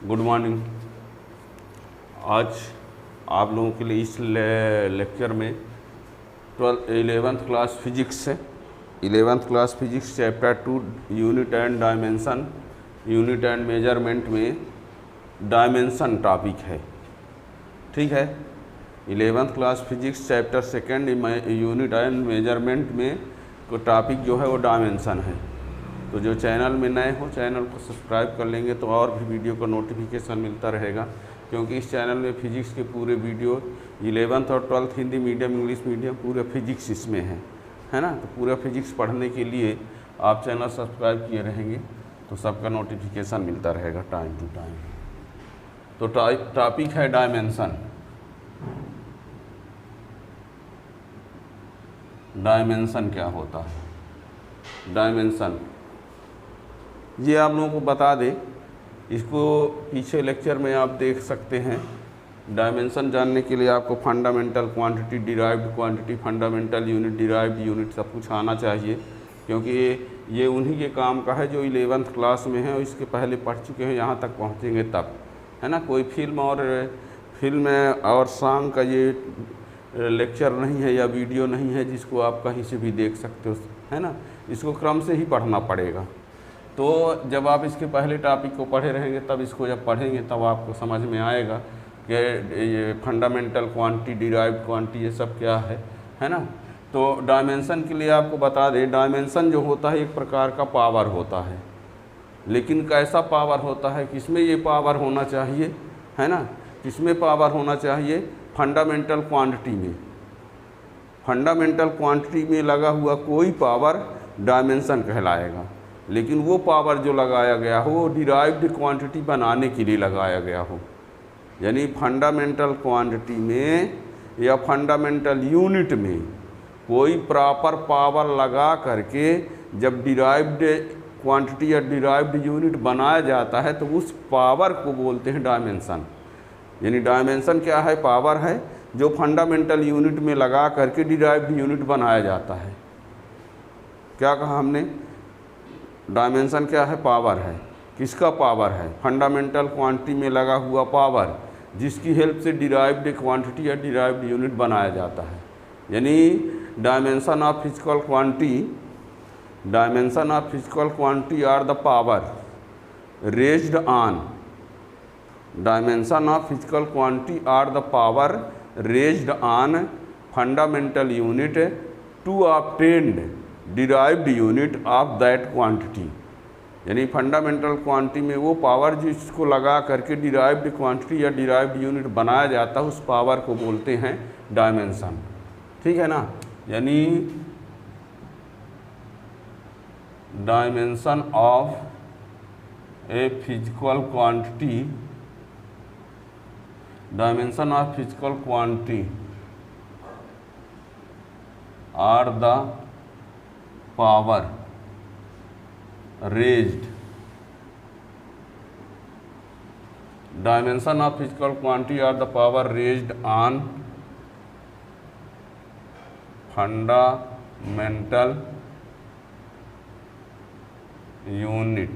Good morning. आज आप लोगों के लिए इस लेक्चर में 11th क्लास फिजिक्स है। 11th class physics chapter 2 unit and dimension, unit and measurement में डायमेंशन टॉपिक है। ठीक है, 11th class physics chapter 2 unit and measurement में को टॉपिक जो है वो डायमेंशन है। तो जो चैनल में नए हो चैनल को सब्सक्राइब कर लेंगे तो और भी वीडियो का नोटिफिकेशन मिलता रहेगा, क्योंकि इस चैनल में फिजिक्स के पूरे वीडियो 11th और 12th Hindi medium, English medium पूरे फिजिक्स इसमें है ना। तो पूरा फिजिक्स पढ़ने के लिए आप चैनल सब्सक्राइब किए रहेंगे तो सबका नोटिफिकेशन मिलता रहेगा टाइम टू टाइम। तो टॉपिक है डायमेंशन। डायमेंशन क्या होता है? डायमेंशन ये आप लोगों को बता दें, इसको पीछे लेक्चर में आप देख सकते हैं। डायमेंशन जानने के लिए आपको fundamental quantity, derived quantity, fundamental unit, derived unit सब कुछ आना चाहिए, क्योंकि ये उन्हीं के काम का है जो 11th क्लास में है और इसके पहले पढ़ चुके हैं, यहाँ तक पहुँचेंगे तब, है ना। कोई फिल्म और सॉन्ग का ये लेक्चर नहीं है या वीडियो नहीं है जिसको आप कहीं से भी देख सकते हो, है ना। इसको क्रम से ही पढ़ना पड़ेगा। तो जब आप इसके पहले टॉपिक को पढ़े रहेंगे तब इसको जब पढ़ेंगे तब आपको समझ में आएगा कि ये फंडामेंटल क्वांटिटी, डिराइव्ड क्वांटिटी ये सब क्या है ना। तो डायमेंशन के लिए आपको बता दें, डायमेंशन जो होता है एक प्रकार का पावर होता है, लेकिन कैसा पावर होता है, किसमें ये पावर होना चाहिए, है ना। किसमें पावर होना चाहिए? फंडामेंटल क्वांटिटी में। फंडामेंटल क्वांटिटी में लगा हुआ कोई पावर डायमेंशन कहलाएगा, लेकिन वो पावर जो लगाया गया हो वो डिराइव्ड क्वांटिटी बनाने के लिए लगाया गया हो। यानी फंडामेंटल क्वांटिटी में या फंडामेंटल यूनिट में कोई प्रॉपर पावर लगा करके जब डिराइव्ड क्वांटिटी या डिराइव्ड यूनिट बनाया जाता है तो उस पावर को बोलते हैं डायमेंशन। यानी डायमेंशन क्या है? पावर है जो फंडामेंटल यूनिट में लगा करके डिराइव्ड यूनिट बनाया जाता है। क्या कहा हमने? डायमेंशन क्या है? पावर है। किसका पावर है? फंडामेंटल क्वांटिटी में लगा हुआ पावर, जिसकी हेल्प से डिराइव्ड क्वांटिटी या डिराइव्ड यूनिट बनाया जाता है। यानी dimension of physical quantity, dimension of physical quantity are the power raised on, dimension of physical quantity are the power raised on fundamental unit to obtain derived unit of that quantity। यानी fundamental quantity में वो power जिसको लगा करके derived quantity या derived unit बनाया जाता है उस पावर को बोलते हैं डायमेंशन। ठीक है ना। यानी dimension of a physical quantity, dimension of physical quantity are the power raised, dimension of physical quantity are the power raised on fundamental unit।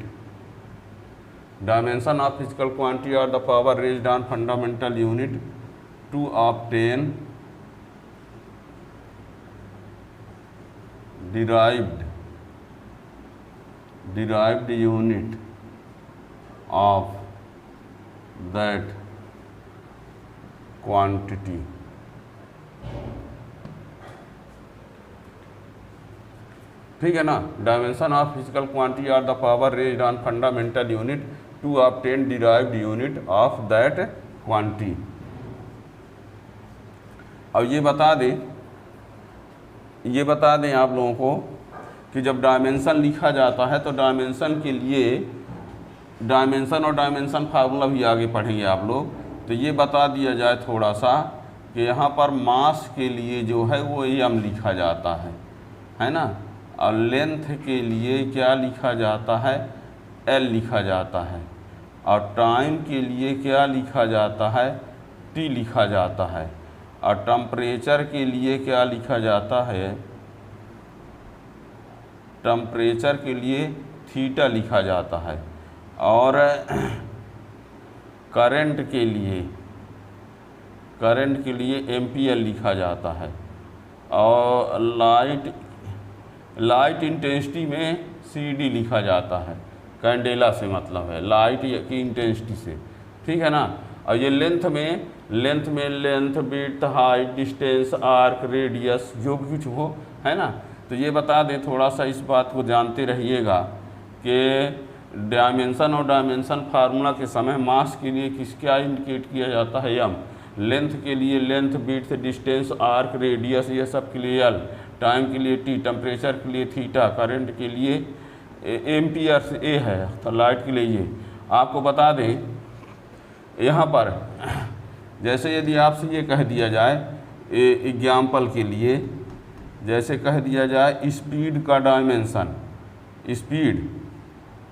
Dimension of physical quantity are the power raised on fundamental unit to obtain derived unit of that quantity। ठीक है ना। Dimension of physical quantity are the power raised on fundamental unit to obtain derived unit of that quantity. अब ये बता दें आप लोगों को कि जब डायमेंशन लिखा जाता है तो डायमेंशन के लिए डायमेंशन और डायमेंशन फार्मूला भी आगे पढ़ेंगे आप लोग। तो ये बता दिया जाए थोड़ा सा कि यहाँ पर मास के लिए जो है वो m लिखा जाता है ना। और लेंथ के लिए क्या लिखा जाता है? L लिखा जाता है। और टाइम के लिए क्या लिखा जाता है? T लिखा जाता है। और टेम्परेचर के लिए क्या लिखा जाता है? टेम्परेचर के लिए थीटा लिखा जाता है। और करंट के लिए एम्पियर लिखा जाता है, और लाइट इंटेंसिटी में CD लिखा जाता है। कैंडेला से मतलब है लाइट की इंटेंसिटी से, ठीक है ना। और ये लेंथ में length, width, height, distance, arc, radius, जो भी कुछ हो, है ना। तो ये बता दें, थोड़ा सा इस बात को जानते रहिएगा कि डायमेंशन और डायमेंशन फार्मूला के समय मास के लिए क्या इंडिकेट किया जाता है? m। लेंथ के लिए length, width, distance, arc, radius, ये सब के लिए l। टाइम के लिए t, टेम्परेचर के लिए थीटा, करंट के लिए एम्पियर से a है, तो लाइट के लिए ये। आपको बता दें यहाँ पर जैसे यदि आपसे ये कह दिया जाए एग्जाम्पल के लिए, जैसे कह दिया जाए स्पीड का डायमेंशन,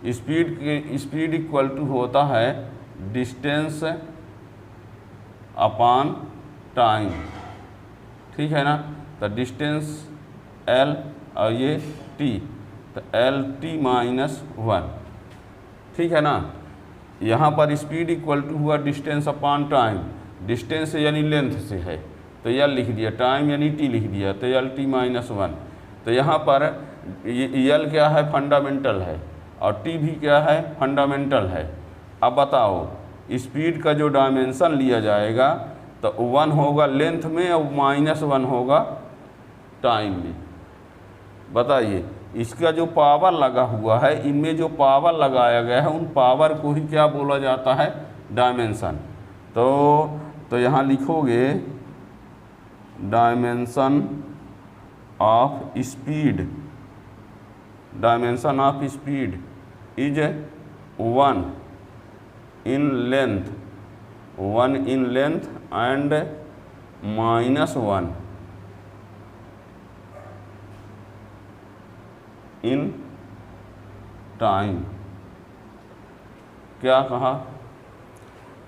स्पीड इक्वल टू होता है डिस्टेंस अपॉन टाइम, ठीक है ना। तो डिस्टेंस l और ये t, तो LT-1, ठीक है ना। यहाँ पर स्पीड इक्वल टू हुआ डिस्टेंस अपॉन टाइम, डिस्टेंस यानी लेंथ से है तो L लिख दिया, टाइम यानी T लिख दिया, तो LT-1। तो यहाँ पर L क्या है? फंडामेंटल है, और T भी क्या है? फंडामेंटल है। अब बताओ स्पीड का जो डायमेंशन लिया जाएगा तो 1 होगा लेंथ में और -1 होगा टाइम में। बताइए इसका जो पावर लगा हुआ है, इनमें जो पावर लगाया गया है उन पावर को ही क्या बोला जाता है? डायमेंशन। तो यहाँ लिखोगे dimension of speed is 1 in length and -1 in time. क्या कहा?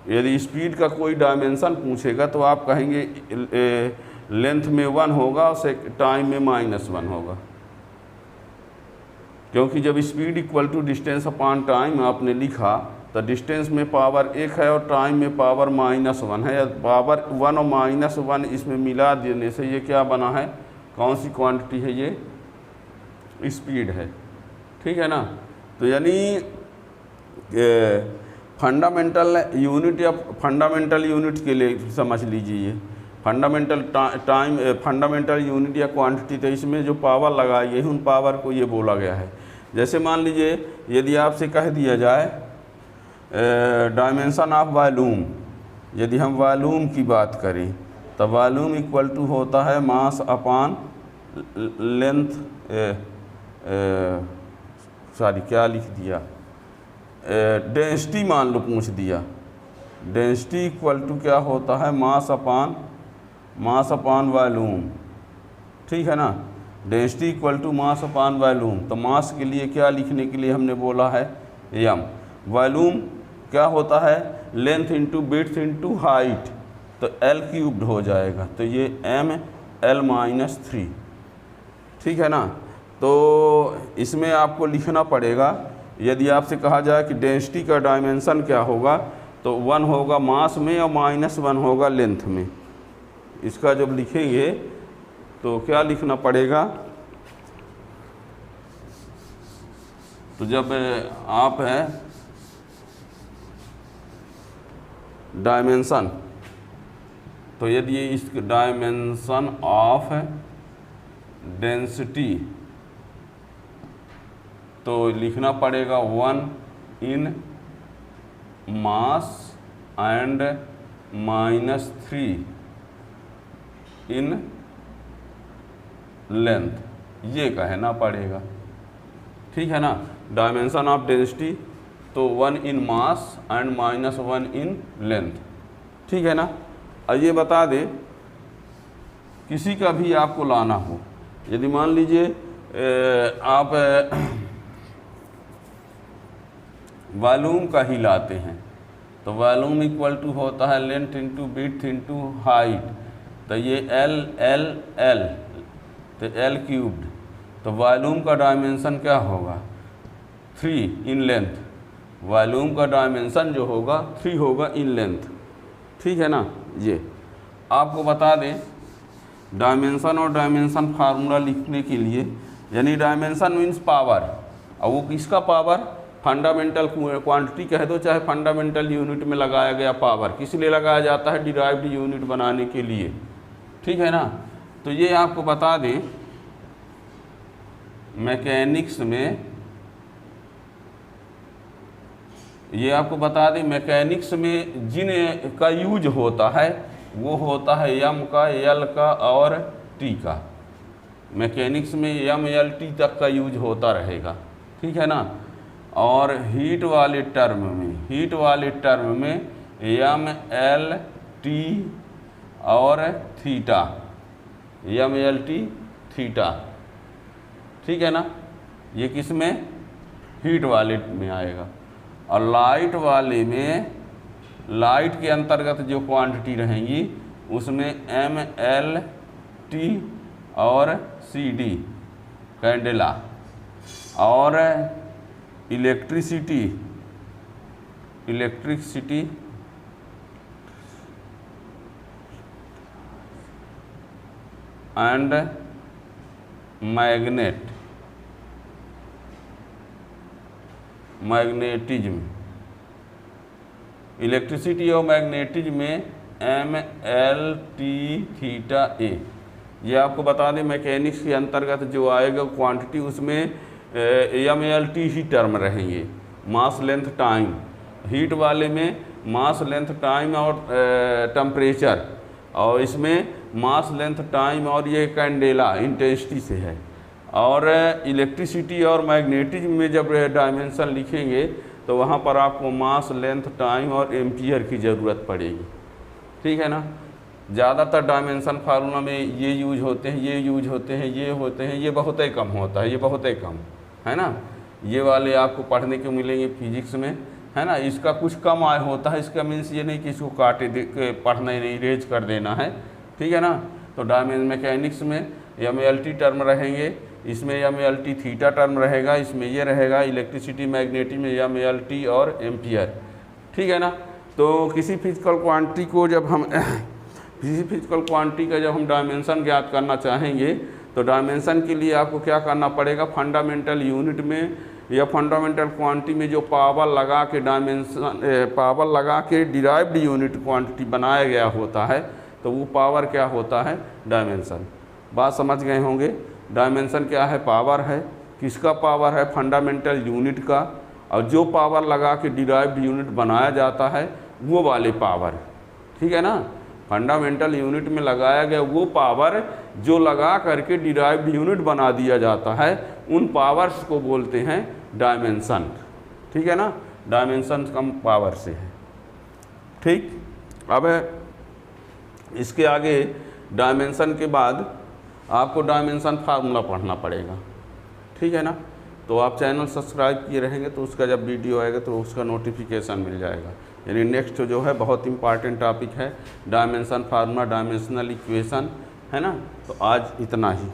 यदि स्पीड का कोई डायमेंशन पूछेगा तो आप कहेंगे लेंथ में 1 होगा और टाइम में -1 होगा, क्योंकि जब speed equal to distance upon time आपने लिखा तो डिस्टेंस में पावर 1 है और टाइम में पावर -1 है। पावर 1 और -1 इसमें मिला देने से ये क्या बना है? कौन सी क्वांटिटी है? ये स्पीड है, ठीक है ना। तो यानी फंडामेंटल यूनिट के लिए समझ लीजिए, फंडामेंटल यूनिट या क्वांटिटी, तो इसमें जो पावर लगाई गई है उन पावर को ये बोला गया है। जैसे मान लीजिए यदि आपसे कह दिया जाए डायमेंशन ऑफ वॉल्यूम, यदि हम वॉल्यूम की बात करें तो वॉल्यूम इक्वल टू होता है मास अपॉन लेंथ, क्या लिख दिया? डेंसिटी मान लो पूछ दिया। डेंसिटी इक्वल टू क्या होता है? मास अपॉन वॉल्यूम, ठीक है ना। Density equal to mass upon volume. तो मास के लिए क्या लिखने के लिए हमने बोला है? m। वॉल्यूम क्या होता है? Length into width into height, तो L³ हो जाएगा, तो ये ml-3, ठीक है ना। तो इसमें आपको लिखना पड़ेगा, यदि आपसे कहा जाए कि डेंसिटी का डायमेंशन क्या होगा, तो 1 होगा मास में और -1 होगा लेंथ में। इसका जब लिखेंगे तो क्या लिखना पड़ेगा? तो जब आप है डायमेंशन, तो यदि इस डायमेंशन ऑफ डेंसिटी, तो लिखना पड़ेगा 1 in mass and -3 in length, ये कहना पड़ेगा, ठीक है ना। डायमेंशन ऑफ डेंसिटी तो 1 in mass and -1 in length, ठीक है ना। और ये बता दे किसी का भी आपको लाना हो, यदि मान लीजिए आप वॉल्यूम का ही लाते हैं, तो वॉल्यूम इक्वल टू होता है length into width into height, तो ये L, तो L³। तो वॉल्यूम का डायमेंशन क्या होगा? 3 in लेंथ, वॉल्यूम का डायमेंशन जो होगा 3 होगा इन लेंथ, ठीक है ना। ये आपको बता दें डायमेंशन और डायमेंशन फार्मूला लिखने के लिए, यानी डायमेंशन मीन्स पावर, और वो किसका पावर, फंडामेंटल क्वांटिटी कह दो चाहे फंडामेंटल यूनिट में लगाया गया पावर, किस लिए लगाया जाता है, डिराइव्ड यूनिट बनाने के लिए, ठीक है ना। तो ये आपको बता दें मैकेनिक्स में, ये आपको बता दें मैकेनिक्स में जिन का यूज होता है वो होता है एम का, एल का और टी का। मैकेनिक्स में एम एल टी तक का यूज होता रहेगा, ठीक है ना। और हीट वाले टर्म में एम एल टी और theta, M L T theta, ठीक है ना। ये किस में, हीट वाले में आएगा। और लाइट वाले में, लाइट के अंतर्गत जो क्वांटिटी रहेंगी उसमें एम एल टी और सी डी कैंडेला। और इलेक्ट्रिसिटी एंड मैग्नेटिज्म, इलेक्ट्रिसिटी और मैग्नेटिज्म में एम एल टी थीटा ए। ये आपको बता दें मैकेनिक्स के अंतर्गत जो आएगा क्वांटिटी उसमें एम एल टी ही टर्म रहेंगे, मास लेंथ टाइम। हीट वाले में मास लेंथ टाइम और टेम्परेचर, और इसमें मास लेंथ टाइम और ये कैंडेला इंटेंसिटी से है। और इलेक्ट्रिसिटी और मैग्नेटिज्म में जब डायमेंशन लिखेंगे तो वहाँ पर आपको मास लेंथ टाइम और एम्पियर की ज़रूरत पड़ेगी, ठीक है ना। ज़्यादातर डायमेंशन फार्मूला में ये यूज होते हैं, ये यूज होते हैं, ये होते हैं, ये बहुत ही कम होता है, ये बहुत ही कम है ना। ये वाले आपको पढ़ने को मिलेंगे फिजिक्स में, है ना। इसका कुछ कम आय होता है, इसका मीन्स ये नहीं कि इसको काटे दे पढ़ना ही नहीं, इरेज कर देना है, ठीक है ना। तो डायमेंशन मैकेनिक्स में एम एल टी टर्म रहेंगे, इसमें M L T theta term रहेगा, इसमें ये रहेगा इलेक्ट्रिसिटी मैग्नेटिक में एम एल टी और एम्पियर, ठीक है ना। तो किसी फिजिकल क्वांटिटी को जब हम किसी फिजिकल क्वांटिटी का जब हम डायमेंशन ज्ञात करना चाहेंगे तो डायमेंशन के लिए आपको क्या करना पड़ेगा, फंडामेंटल यूनिट में या फंडामेंटल क्वांटिटी में जो पावर लगा के पावर लगा के डिराइव्ड यूनिट क्वांटिटी बनाया गया होता है तो वो पावर क्या होता है, डायमेंशन। बात समझ गए होंगे। डायमेंशन क्या है, पावर है। किसका पावर है, फंडामेंटल यूनिट का। और जो पावर लगा के डिराइव्ड यूनिट बनाया जाता है वो वाले पावर, ठीक है ना। फंडामेंटल यूनिट में लगाया गया वो पावर जो लगा करके डिराइव्ड यूनिट बना दिया जाता है, उन पावर्स को बोलते हैं डायमेंशन, ठीक है ना। डायमेंशन कम पावर से है, ठीक। अब इसके आगे डायमेंशन के बाद आपको डायमेंशन फार्मूला पढ़ना पड़ेगा, ठीक है ना। तो आप चैनल सब्सक्राइब किए रहेंगे तो उसका जब वीडियो आएगा तो उसका नोटिफिकेशन मिल जाएगा। यानी नेक्स्ट जो है बहुत इंपॉर्टेंट टॉपिक है डायमेंशन फार्मूला, डायमेंशनल इक्वेशन, है ना। तो आज इतना ही।